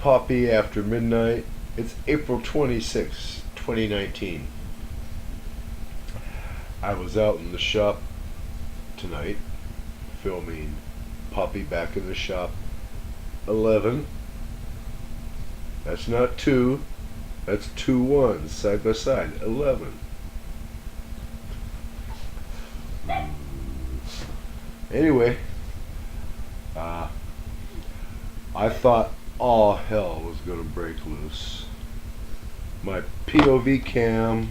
Poppy after midnight. It's April 26, 2019. I was out in the shop tonight filming Poppy back in the shop 11. That's not 2, that's 2 ones side by side. 11. Anyway, I thought all hell was gonna break loose. My POV cam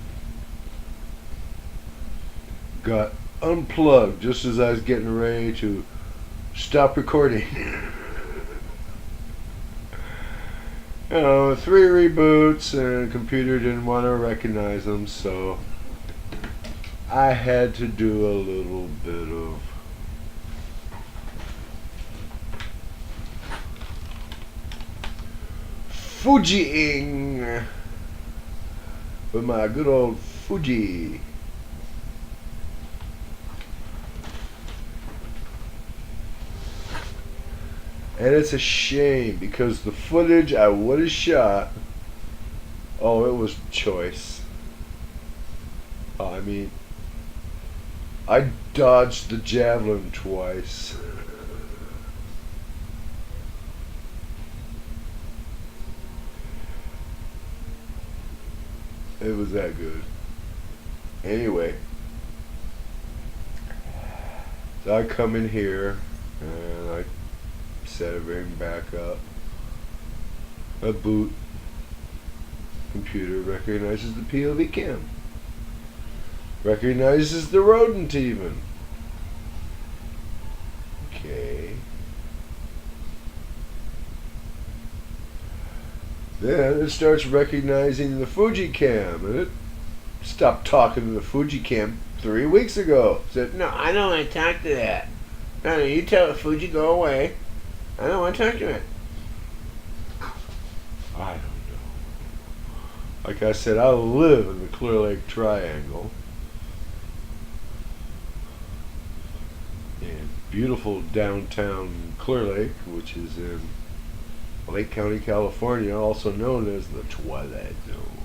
got unplugged just as I was getting ready to stop recording. 3 reboots and the computer didn't want to recognize them, so I had to do a little bit of Fujiing with my good old Fuji. And it's a shame because the footage I would have shot, oh, it was choice. I mean, I dodged the javelin twice. It was that good. Anyway, so I come in here and I set everything back up. A boot. Computer recognizes the POV cam. Recognizes the rodent even. Okay. Then it starts recognizing the Fuji cam, and it stopped talking to the Fuji cam 3 weeks ago. Said, no, I don't want to talk to that. No, you tell the Fuji go away. I don't want to talk to it. I don't know. Like I said, I live in the Clear Lake Triangle. In beautiful downtown Clear Lake, which is in Lake County, California, also known as the Twilight Zone.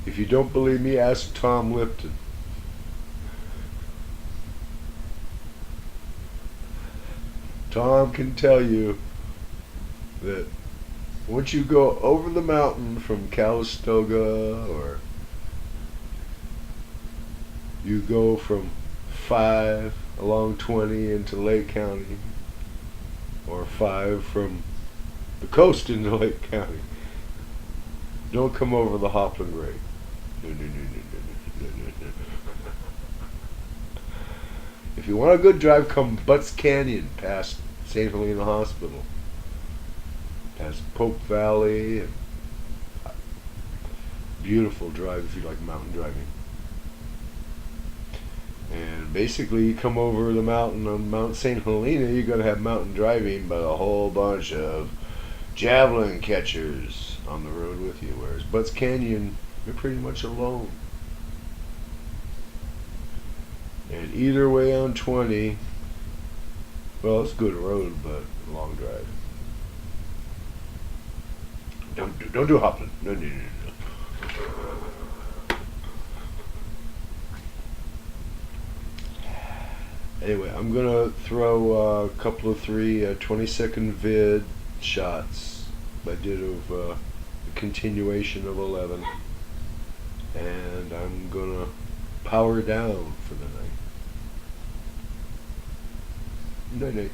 If you don't believe me, ask Tom Lipton. Tom can tell you that once you go over the mountain from Calistoga, or you go from 5 along 20 into Lake County, or 5 from the coast into Lake County, don't come over the Hopland Grade. No. If you want a good drive, come Butts Canyon past St. Helena Hospital, past Pope Valley, and beautiful drive if you like mountain driving. And basically you come over the mountain on Mount St. Helena, you're going to have mountain driving, but a whole bunch of javelin catchers on the road with you, whereas Butts Canyon, you're pretty much alone. And either way on 20, well, it's a good road, but a long drive. Don't do Hopland. No. Anyway, I'm gonna throw a couple of 3 20-second vid shots I did of the continuation of 11, and I'm gonna power down for the night. Night.